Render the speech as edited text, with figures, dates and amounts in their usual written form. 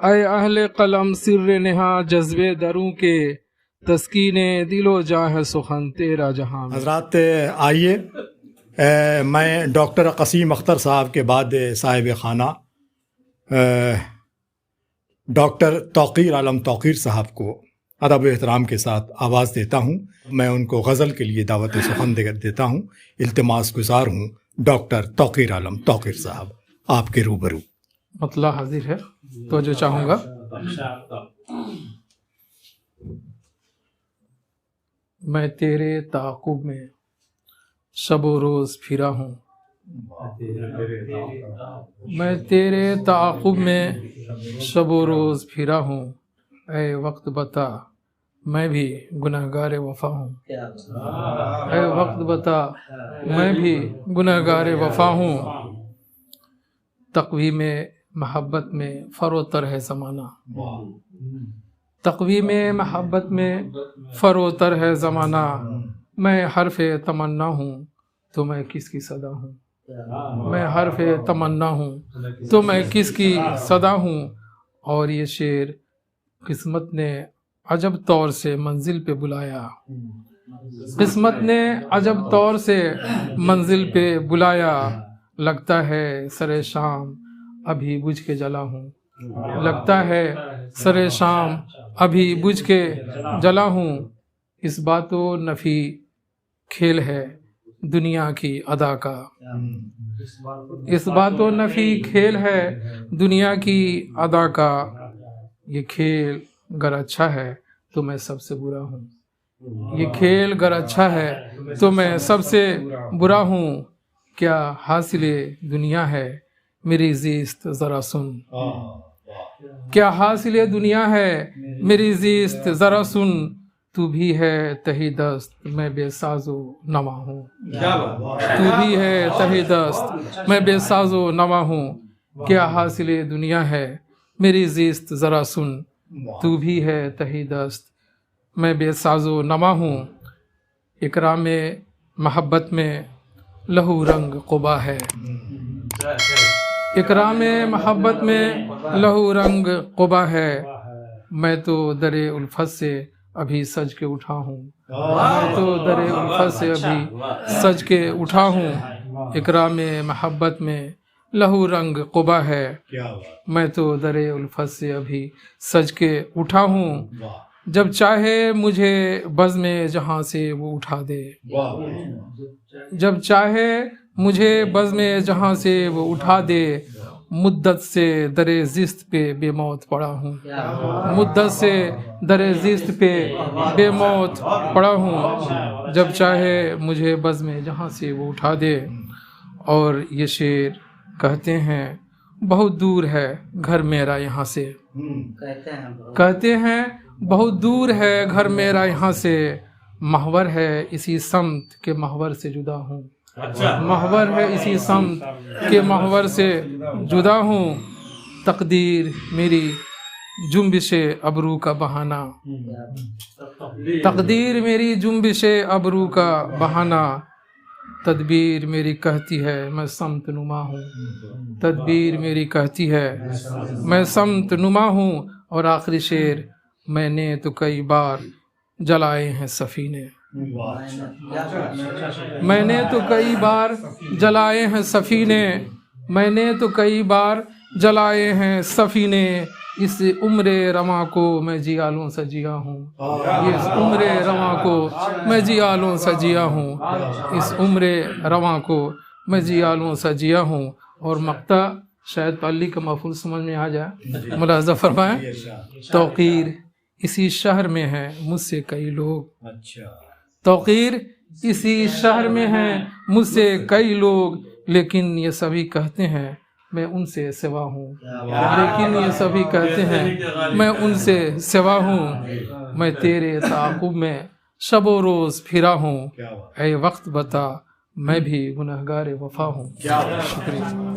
اے اہل قلم سر نہا جذبے دروں کے، تسکین دل و جاں ہے سخن تیرا جہاں میں۔ حضرات آئیے، میں ڈاکٹر قسیم اختر صاحب کے بعد صاحب خانہ ڈاکٹر توقیر عالم توقیر صاحب کو ادب و احترام کے ساتھ آواز دیتا ہوں۔ میں ان کو غزل کے لیے دعوت سخن دیتا ہوں۔ التماس گزار ہوں ڈاکٹر توقیر عالم توقیر صاحب آپ کے روبرو۔ مطلع حاضر ہے، توجہ چاہوں گا۔ میں تیرے تعاقب میں شب و روز پھرا ہوں، میں تیرے تعاقب میں شب و روز پھرا ہوں، اے وقت بتا میں بھی گنہگار وفا ہوں، اے وقت بتا میں بھی گنہگار وفا ہوں۔ تقویم محبت میں فروتر ہے زمانہ، تقویم محبت میں فروتر ہے زمانہ، میں حرف تمنا ہوں تو میں کس کی صدا ہوں، میں حرف تمنا ہوں تو میں کس کی صدا ہوں۔ اور یہ شعر قسمت نے عجب طور سے منزل پہ بلایا، قسمت نے عجب طور سے منزل پہ بلایا، لگتا ہے سر شام ابھی بجھ کے جلا ہوں، لگتا ہے سر شام ابھی بجھ کے جلا ہوں۔ اس بات و نفی کھیل ہے دنیا کی ادا کا، اس بات و نفی کھیل ہے دنیا کی ادا کا، یہ کھیل گر اچھا ہے تو میں سب سے برا ہوں، یہ کھیل گر اچھا ہے تو میں سب سے برا ہوں۔ کیا حاصل دنیا ہے میری زیست ذرا سن، کیا حاصل دنیا ہے میری زیست ذرا سن، تو بھی ہے تہی دست میں بے ساز و نوا ہوں، تو بھی ہے تہی دست میں بے ساز و نوا ہوں۔ کیا حاصل دنیا ہے میری زیست ذرا سن، تو بھی ہے تہی دست میں بے ساز و نوا ہوں۔ اکرام محبت میں لہو رنگ قبا ہے، اکرام محبت میں لہو رنگ قبا ہے، میں تو در الفت سے ابھی سج کے اٹھا ہوں، میں تو در الفت سے ابھی سج کے اٹھا ہوں۔ اکرام محبت میں لہو رنگ قبا ہے، میں تو در الفت سے ابھی سج کے اٹھا ہوں۔ جب چاہے مجھے بزم جہاں سے وہ اٹھا دے، جب چاہے مجھے بزم جہاں سے وہ اٹھا دے، مدت سے در زست پہ بے موت پڑا ہوں، مدت سے در زست پہ بے موت پڑا ہوں، جب چاہے مجھے بزم جہاں سے وہ اٹھا دے۔ اور یہ شعر کہتے ہیں بہت دور ہے گھر میرا یہاں سے، کہتے ہیں بہت دور ہے گھر میرا یہاں سے، محور ہے اسی سمت کے محور سے جدا ہوں، محور ہے اسی سمت کے محور سے جدا ہوں۔ تقدیر میری جنبش ابرو کا بہانہ، تقدیر میری جنبش ابرو کا بہانہ، تدبیر میری کہتی ہے میں سمت نما ہوں، تدبیر میری کہتی ہے میں سمت نما ہوں۔ اور آخری شعر، میں نے تو کئی بار جلائے ہیں سفینے، میں نے تو کئی بار جلائے ہیں سفینے، میں نے تو کئی بار جلائے ہیں سفینے، اس عمر رواں کو میں جیالوں سجیا ہوں، اس عمر رواں کو میں جیالوں سجیا ہوں، اس عمر رواں کو میں جیالوں سجیا ہوں۔ اور مقطع شاید پالی کا مفعول سمجھ میں آ جائے، ملاحظہ فرمائیں۔ توقیر اسی شہر میں ہے مجھ سے کئی لوگ، توقیر اسی شہر میں ہیں مجھ سے کئی لوگ، لیکن یہ سبھی کہتے ہیں میں ان سے سوا ہوں، لیکن یہ سبھی کہتے ہیں میں ان سے سوا ہوں۔ میں تیرے تعاقب میں شب و روز پھرا ہوں، اے وقت بتا میں بھی گنہگار وفا ہوں۔ شکریہ۔